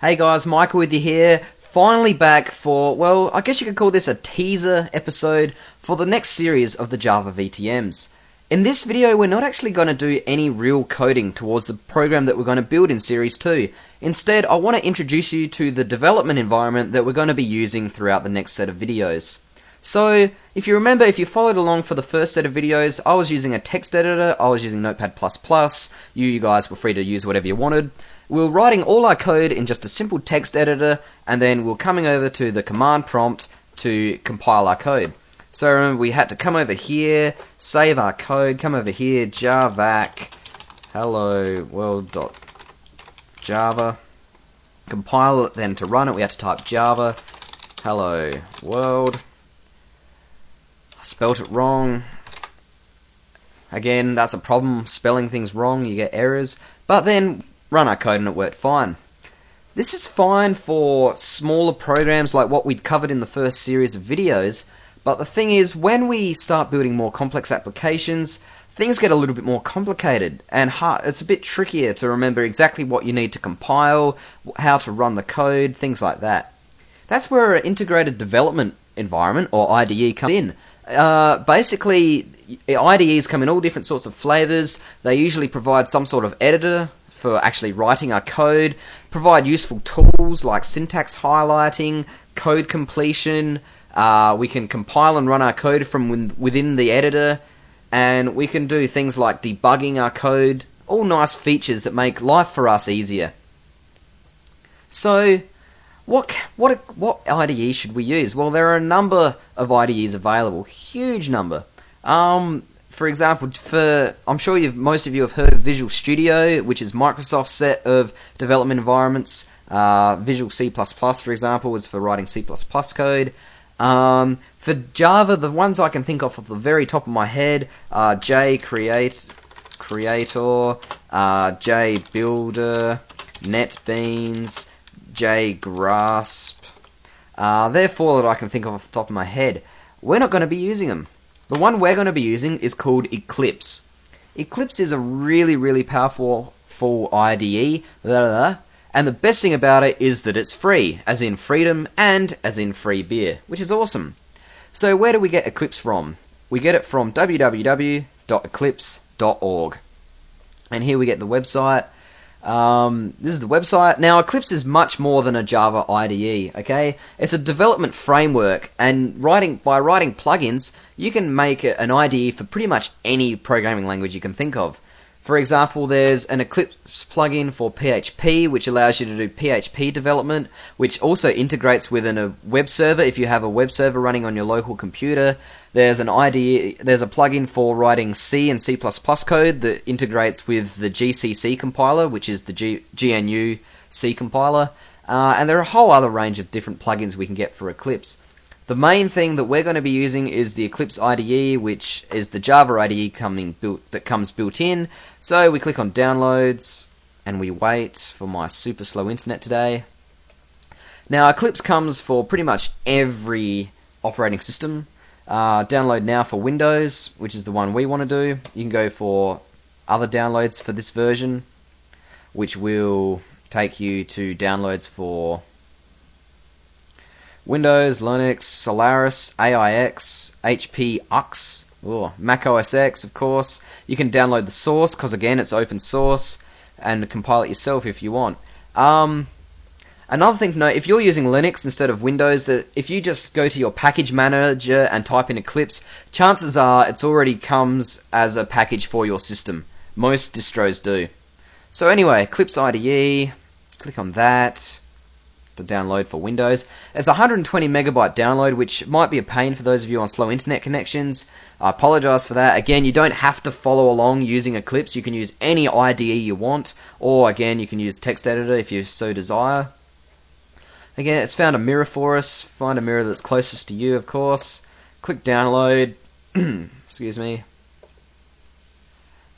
Hey guys, Michael with you here, finally back for, well, I guess you could call this a teaser episode for the next series of the Java VTMs. In this video, we're not actually going to do any real coding towards the program that we're going to build in Series 2. Instead, I want to introduce you to the development environment that we're going to be using throughout the next set of videos. So, if you remember, if you followed along for the first set of videos, I was using a text editor, I was using Notepad++, you guys were free to use whatever you wanted. We were writing all our code in just a simple text editor, and then we were coming over to the command prompt to compile our code. So remember, we had to come over here, save our code, come over here, javac, hello world.java, compile it, then to run it we had to type java, hello world. I spelt it wrong. Again, that's a problem, spelling things wrong, you get errors, but then run our code and it worked fine. This is fine for smaller programs like what we'd covered in the first series of videos, but the thing is, when we start building more complex applications, things get a little bit more complicated and hard. It's a bit trickier to remember exactly what you need to compile, how to run the code, things like that. That's where an integrated development environment, or IDE, comes in. Basically, IDEs come in all different sorts of flavors. They usually provide some sort of editor for actually writing our code, provide useful tools like syntax highlighting, code completion. We can compile and run our code from within the editor, and we can do things like debugging our code, all nice features that make life for us easier. So, what IDE should we use? Well, there are a number of IDEs available, huge number. For example, I'm sure most of you have heard of Visual Studio, which is Microsoft's set of development environments. Visual C++, for example, is for writing C++ code. For Java, the ones I can think of off the very top of my head are JCreator, JBuilder, NetBeans, JGrasp. They're four that I can think of off the top of my head. We're not going to be using them. The one we're going to be using is called Eclipse. Eclipse is a really powerful IDE, and the best thing about it is that it's free, as in freedom and as in free beer, which is awesome. So where do we get Eclipse from? We get it from www.eclipse.org. And here we get the website. This is the website. Now, Eclipse is much more than a Java IDE, okay? It's a development framework, and by writing plugins, you can make an IDE for pretty much any programming language you can think of. For example, there's an Eclipse plugin for PHP, which allows you to do PHP development, which also integrates with a web server if you have a web server running on your local computer. There's a plugin for writing C and C++ code that integrates with the GCC compiler, which is the GNU C compiler. And there are a whole other range of different plugins we can get for Eclipse. The main thing that we're going to be using is the Eclipse IDE, which is the Java IDE that comes built in. So we click on Downloads, and we wait for my super slow internet today. Now, Eclipse comes for pretty much every operating system. Download now for Windows, which is the one we want to do. You can go for other downloads for this version, which will take you to downloads for Windows, Linux, Solaris, AIX, HP UX, Mac OS X, of course. You can download the source, because again, it's open source, and compile it yourself if you want. Another thing to note, if you're using Linux instead of Windows, if you just go to your package manager and type in Eclipse, chances are it already comes as a package for your system. Most distros do. So anyway, Eclipse IDE, click on that to download for Windows. It's a 120 megabyte download, which might be a pain for those of you on slow internet connections. I apologize for that. Again, you don't have to follow along using Eclipse. You can use any IDE you want, or again, you can use text editor if you so desire. Again, it's found a mirror for us. Find a mirror that's closest to you, of course. Click download. Excuse me.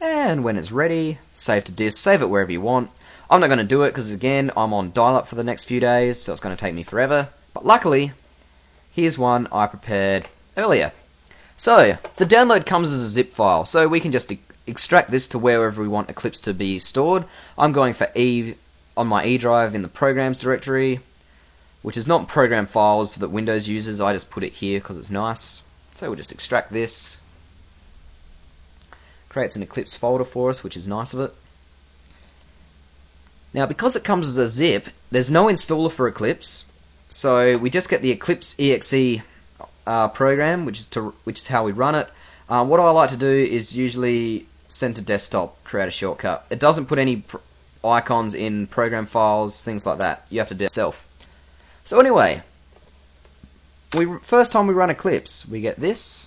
And when it's ready, save to disk. Save it wherever you want. I'm not going to do it because, again, I'm on dial-up for the next few days, so it's going to take me forever. But luckily, here's one I prepared earlier. So, the download comes as a zip file, so we can just extract this to wherever we want Eclipse to be stored. I'm going for on my E drive in the programs directory, which is not program files that Windows uses. I just put it here because it's nice. So we'll just extract this. Creates an Eclipse folder for us, which is nice of it. Now, because it comes as a zip, there's no installer for Eclipse, so we just get the Eclipse exe program, which is how we run it. What I like to do is usually send to desktop, create a shortcut. It doesn't put any icons in program files, things like that. You have to do it yourself. So anyway, first time we run Eclipse, we get this.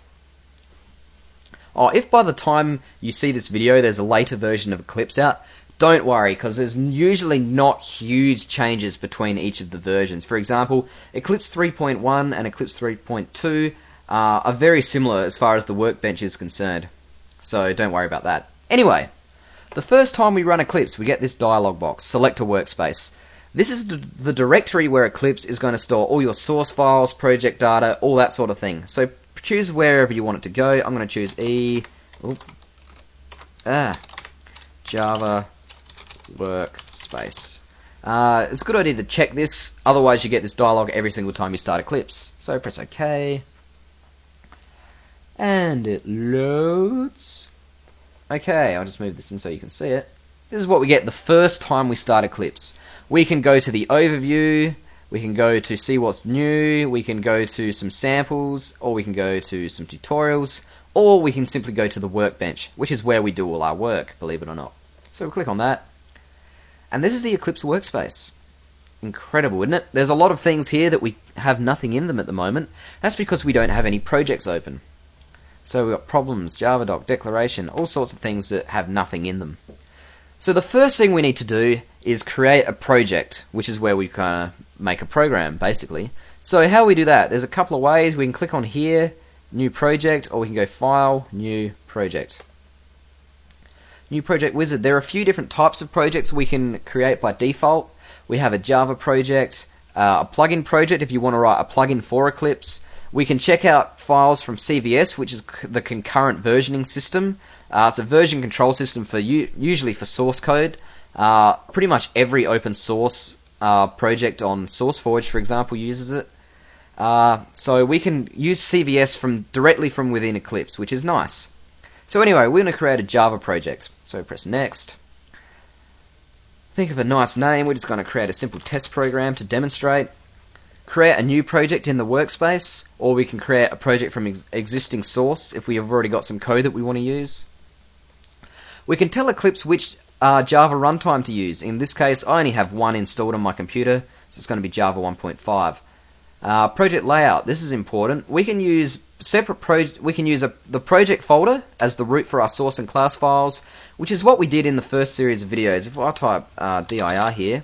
Oh, if by the time you see this video there's a later version of Eclipse out, don't worry, because there's usually not huge changes between each of the versions. For example, Eclipse 3.1 and Eclipse 3.2 are very similar as far as the workbench is concerned. So don't worry about that. Anyway, the first time we run Eclipse, we get this dialog box, select a workspace. This is the directory where Eclipse is going to store all your source files, project data, all that sort of thing. So choose wherever you want it to go. I'm going to choose Java workspace. It's a good idea to check this, otherwise you get this dialog every single time you start Eclipse. So press OK, and it loads. Okay, I'll just move this in so you can see it. This is what we get the first time we start Eclipse. We can go to the overview, we can go to see what's new, we can go to some samples, or we can go to some tutorials, or we can simply go to the workbench, which is where we do all our work, believe it or not. So we'll click on that. And this is the Eclipse workspace. Incredible, isn't it? There's a lot of things here that we have nothing in them at the moment. That's because we don't have any projects open. So we've got problems, Javadoc, declaration, all sorts of things that have nothing in them. So the first thing we need to do is create a project, which is where we kind of make a program, basically. So how we do that? There's a couple of ways. We can click on here, new project, or we can go file, new project. New project wizard. There are a few different types of projects we can create by default. We have a Java project, a plugin project if you want to write a plugin for Eclipse. We can check out files from CVS, which is the concurrent versioning system. It's a version control system for usually for source code. Pretty much every open source project on SourceForge, for example, uses it. So we can use CVS directly from within Eclipse, which is nice. So anyway, we're going to create a Java project. So press next. Think of a nice name. We're just going to create a simple test program to demonstrate. Create a new project in the workspace, or we can create a project from existing source if we have already got some code that we want to use. We can tell Eclipse which Java runtime to use. In this case, I only have one installed on my computer, so it's going to be Java 1.5. Project layout. This is important. We can use the project folder as the root for our source and class files, which is what we did in the first series of videos. If I type dir here,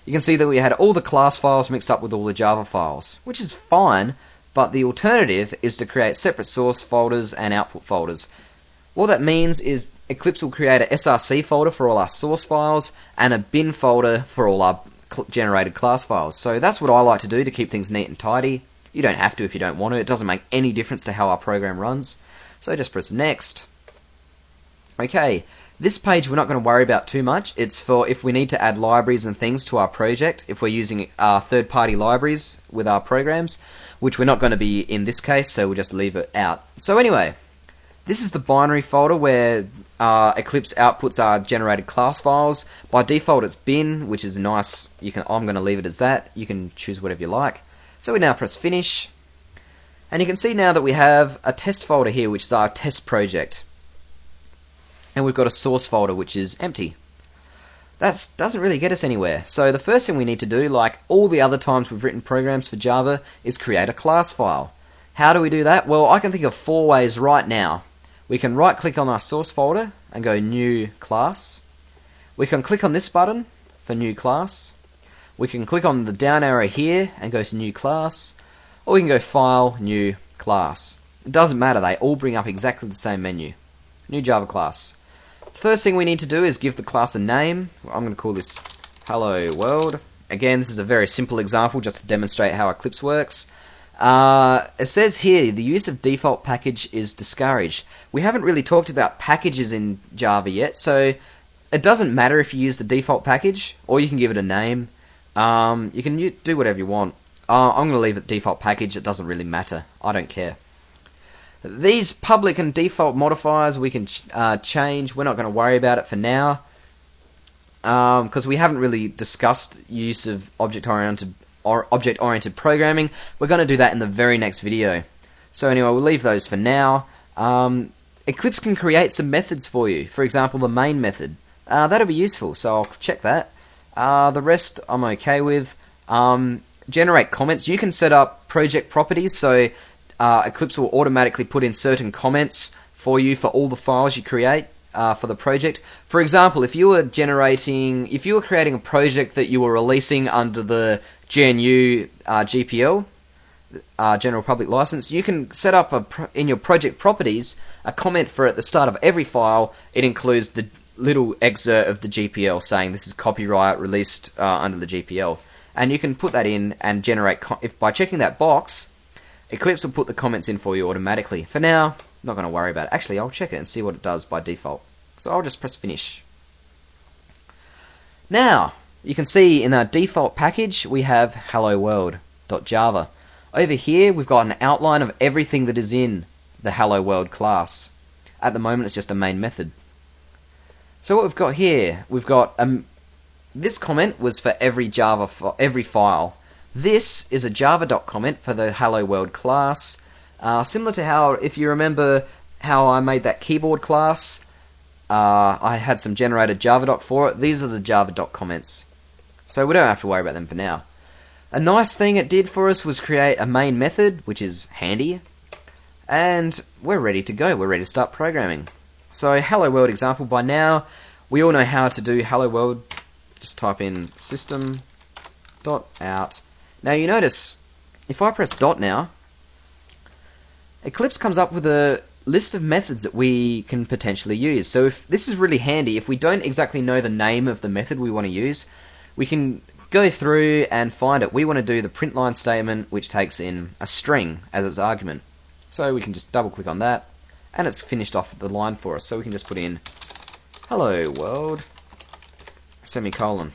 you can see that we had all the class files mixed up with all the Java files, which is fine, but the alternative is to create separate source folders and output folders. What that means is Eclipse will create a src folder for all our source files and a bin folder for all our generated class files. So that's what I like to do to keep things neat and tidy. You don't have to if you don't want to. It doesn't make any difference to how our program runs. So just press next. Okay, this page we're not going to worry about too much. It's for if we need to add libraries and things to our project, if we're using third-party libraries with our programs, which we're not going to be in this case, so we'll just leave it out. So anyway, this is the binary folder where Eclipse outputs our generated class files. By default it's bin, which is nice. I'm going to leave it as that. You can choose whatever you like. So we now press finish, and you can see now that we have a test folder here, which is our test project. And we've got a source folder which is empty. That doesn't really get us anywhere. So the first thing we need to do, like all the other times we've written programs for Java, is create a class file. How do we do that? Well, I can think of 4 ways right now. We can right click on our source folder and go new class. We can click on this button for new class. We can click on the down arrow here and go to new class, or we can go file, new class. It doesn't matter, they all bring up exactly the same menu. New Java class. First thing we need to do is give the class a name. I'm going to call this Hello World. Again, this is a very simple example just to demonstrate how Eclipse works. It says here, the use of default package is discouraged. We haven't really talked about packages in Java yet, so it doesn't matter if you use the default package, or you can give it a name. You can do whatever you want. I'm going to leave it default package. It doesn't really matter. I don't care. These public and default modifiers we can change. We're not going to worry about it for now, because we haven't really discussed use of object-oriented programming. We're going to do that in the very next video. So anyway, we'll leave those for now. Eclipse can create some methods for you. For example, the main method. That'll be useful, so I'll check that. The rest I'm okay with. Generate comments. You can set up project properties, so Eclipse will automatically put in certain comments for you for all the files you create for the project. For example, if you were creating a project that you were releasing under the GNU GPL, General Public License, you can set up in your project properties a comment for at the start of every file. It includes the little excerpt of the GPL saying this is copyright released under the GPL, and you can put that in and generate. By checking that box, Eclipse will put the comments in for you automatically. For now, I'm not going to worry about it. Actually, I'll check it and see what it does by default. So I'll just press finish. Now you can see in our default package we have hello world.java. Over here we've got an outline of everything that is in the hello world class. At the moment it's just a main method. So what we've got here, we've got this comment was for every every file. This is a java.comment for the hello world class. Similar to how, if you remember how I made that keyboard class, I had some generated java.doc for it. These are the java.doc comments. So we don't have to worry about them for now. A nice thing it did for us was create a main method, which is handy. And we're ready to go. We're ready to start programming. So hello world example. By now, we all know how to do hello world. Just type in system.out. Now you notice, if I press dot now, Eclipse comes up with a list of methods that we can potentially use. So if this is really handy, if we don't exactly know the name of the method we want to use, we can go through and find it. We want to do the print line statement, which takes in a string as its argument. So we can just double click on that, and it's finished off the line for us. So we can just put in hello world semicolon.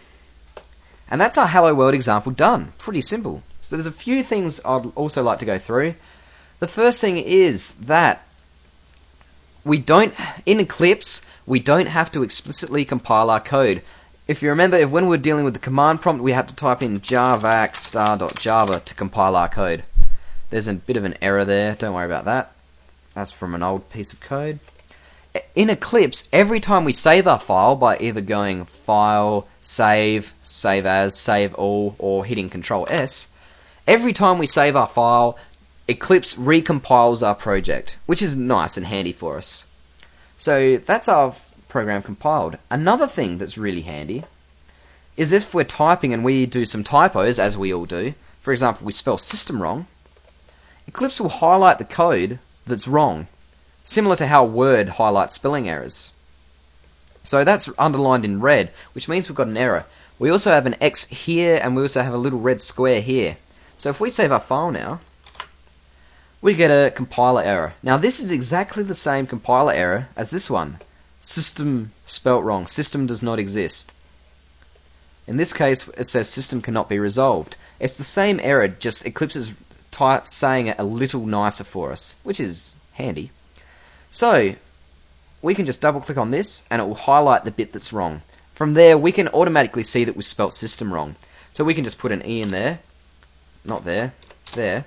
And that's our hello world example done. Pretty simple. So there's a few things I'd also like to go through. The first thing is that in Eclipse, we don't have to explicitly compile our code. If you remember, when we were dealing with the command prompt, we had to type in javac star.java to compile our code. There's a bit of an error there, don't worry about that. That's from an old piece of code. In Eclipse, every time we save our file by either going File, Save, Save As, Save All, or hitting Control S, every time we save our file, Eclipse recompiles our project, which is nice and handy for us. So that's our program compiled. Another thing that's really handy is if we're typing and we do some typos, as we all do. For example, we spell system wrong, Eclipse will highlight the code that's wrong, similar to how Word highlights spelling errors. So that's underlined in red, which means we've got an error. We also have an X here, and we also have a little red square here. So if we save our file now, we get a compiler error. Now this is exactly the same compiler error as this one. System spelt wrong. System does not exist. In this case, it says system cannot be resolved. It's the same error, just Eclipse is saying it a little nicer for us, which is handy. So we can just double click on this and it will highlight the bit that's wrong. From there we can automatically see that we spelt system wrong. So we can just put an E in there, not there, there.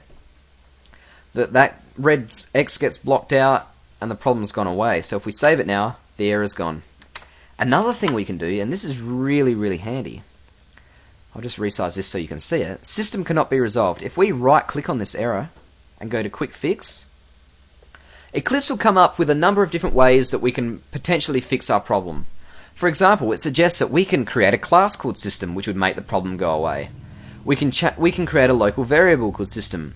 That red X gets blocked out and the problem's gone away. So if we save it now, the error's gone. Another thing we can do, and this is really, really handy, I'll just resize this so you can see it. System cannot be resolved. If we right click on this error and go to quick fix, Eclipse will come up with a number of different ways that we can potentially fix our problem. For example, it suggests that we can create a class called system, which would make the problem go away. We can create a local variable called system.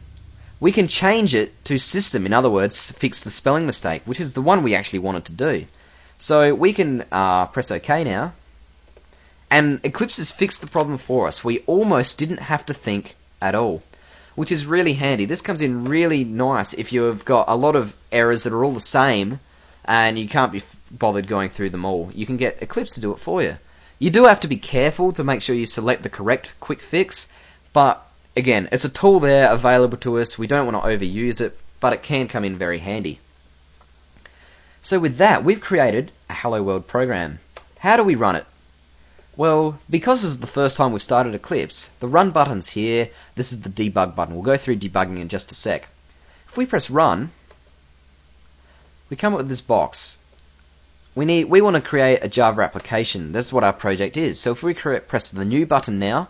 We can change it to system, in other words, fix the spelling mistake, which is the one we actually wanted to do. So we can press OK now, and Eclipse has fixed the problem for us. We almost didn't have to think at all, which is really handy. This comes in really nice if you've got a lot of errors that are all the same and you can't be bothered going through them all. You can get Eclipse to do it for you. You do have to be careful to make sure you select the correct quick fix, but again, it's a tool there available to us. We don't want to overuse it, but it can come in very handy. So with that, we've created a Hello World program. How do we run it? Well, because this is the first time we've started Eclipse, the run button's here. This is the debug button. We'll go through debugging in just a sec. If we press run, we come up with this box. We want to create a Java application. That's what our project is. So if we press the new button now,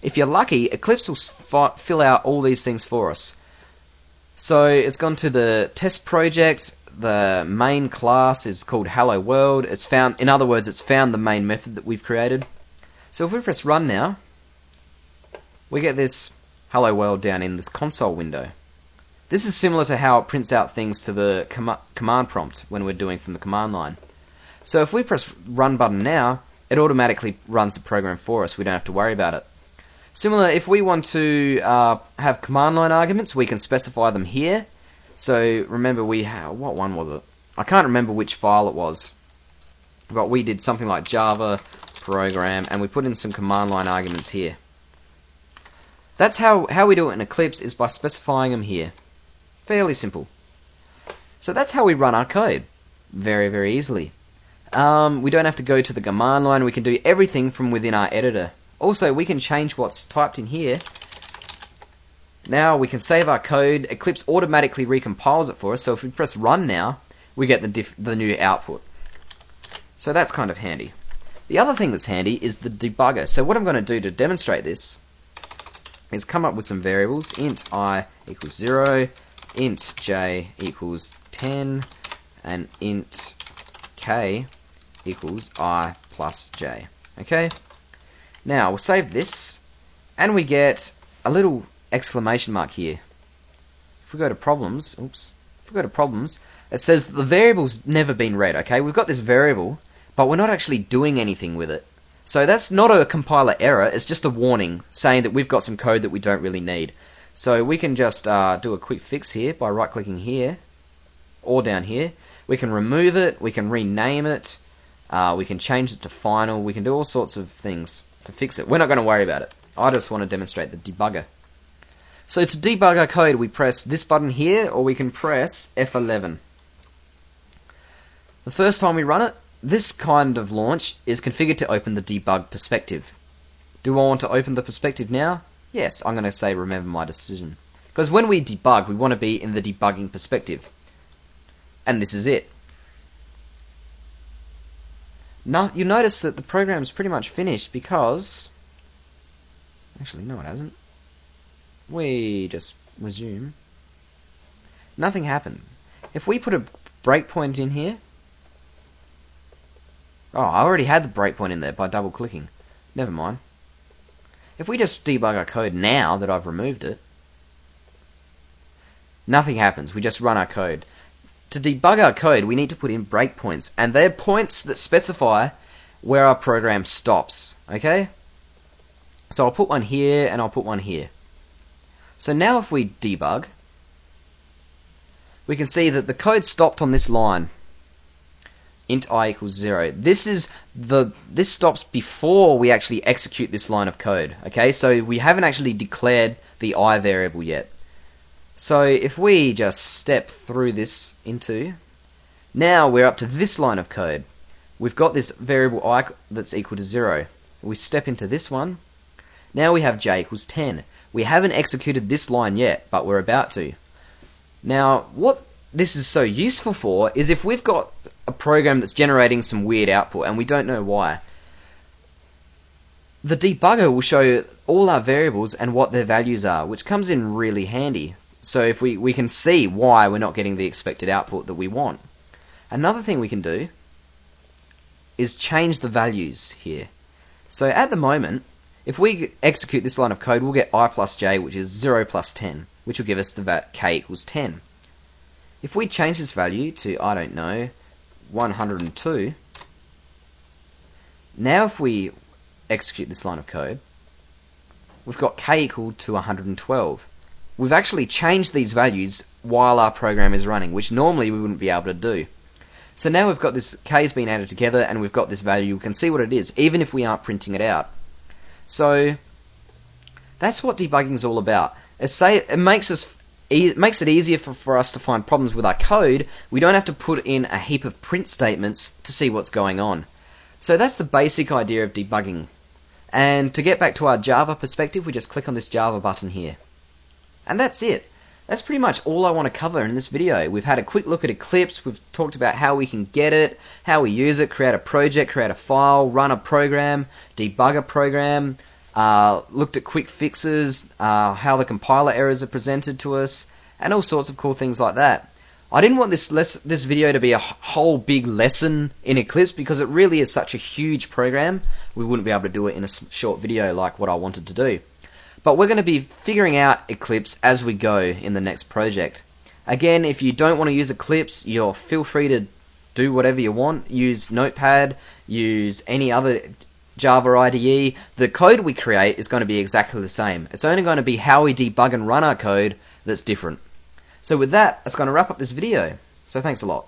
if you're lucky, Eclipse will fill out all these things for us. So it's gone to the test project. The main class is called Hello World. It's found, in other words, it's found the main method that we've created. So if we press run now, we get this Hello World down in this console window. This is similar to how it prints out things to the command prompt when we're doing from the command line. So if we press run button now, it automatically runs the program for us. We don't have to worry about it. Similar, if we want to have command line arguments, we can specify them here. So remember what one was it? I can't remember which file it was. But we did something like Java program and we put in some command line arguments here. That's how we do it in Eclipse, is by specifying them here. Fairly simple. So that's how we run our code. Very, very easily. We don't have to go to the command line. We can do everything from within our editor. Also, we can change what's typed in here. Now we can save our code. Eclipse automatically recompiles it for us. So if we press run now, we get the new output. So that's kind of handy. The other thing that's handy is the debugger. So what I'm going to do to demonstrate this is come up with some variables. Int I equals 0, int j equals 10, and int k equals I plus j. Okay? Now we'll save this, and we get a little exclamation mark here. If we go to problems, it says that the variable's never been read. Okay, we've got this variable, but we're not actually doing anything with it. So that's not a compiler error, it's just a warning saying that we've got some code that we don't really need. So we can just do a quick fix here by right clicking here, or down here. We can remove it, we can rename it, we can change it to final, we can do all sorts of things to fix it. We're not going to worry about it. I just want to demonstrate the debugger. So to debug our code, we press this button here, or we can press F11. The first time we run it, this kind of launch is configured to open the debug perspective. Do I want to open the perspective now? Yes, I'm going to say remember my decision. Because when we debug, we want to be in the debugging perspective. And this is it. Now, you notice that the program's pretty much finished because... Actually, no it hasn't. We just resume. Nothing happened. If we put a breakpoint in here... Oh, I already had the breakpoint in there by double clicking. Never mind. If we just debug our code now that I've removed it, nothing happens. We just run our code. To debug our code, we need to put in breakpoints, and they're points that specify where our program stops. Okay? So I'll put one here, and I'll put one here. So now if we debug, we can see that the code stopped on this line. Int I equals 0. This stops before we actually execute this line of code. Okay, so we haven't actually declared the I variable yet. So if we just step through this into, now we're up to this line of code. We've got this variable I that's equal to 0. We step into this one. Now we have j equals 10. We haven't executed this line yet, but we're about to. Now, what this is so useful for is if we've got a program that's generating some weird output and we don't know why. The debugger will show all our variables and what their values are, which comes in really handy. So if we can see why we're not getting the expected output that we want. Another thing we can do is change the values here. So at the moment, if we execute this line of code, we'll get I plus j, which is 0 plus 10, which will give us the k equals 10. If we change this value to, I don't know, 102, now if we execute this line of code, we've got k equal to 112. We've actually changed these values while our program is running, which normally we wouldn't be able to do. So now we've got this k's been added together and we've got this value. We can see what it is, even if we aren't printing it out. So that's what debugging is all about. It makes it easier for us to find problems with our code. We don't have to put in a heap of print statements to see what's going on. So that's the basic idea of debugging. And to get back to our Java perspective, we just click on this Java button here. And that's it. That's pretty much all I want to cover in this video. We've had a quick look at Eclipse, we've talked about how we can get it, how we use it, create a project, create a file, run a program, debug a program, looked at quick fixes, how the compiler errors are presented to us, and all sorts of cool things like that. I didn't want this video to be a whole big lesson in Eclipse because it really is such a huge program. We wouldn't be able to do it in a short video like what I wanted to do. But we're going to be figuring out Eclipse as we go in the next project. Again, if you don't want to use Eclipse, you're feel free to do whatever you want. Use Notepad, use any other Java IDE. The code we create is going to be exactly the same. It's only going to be how we debug and run our code that's different. So with that, that's going to wrap up this video. So thanks a lot.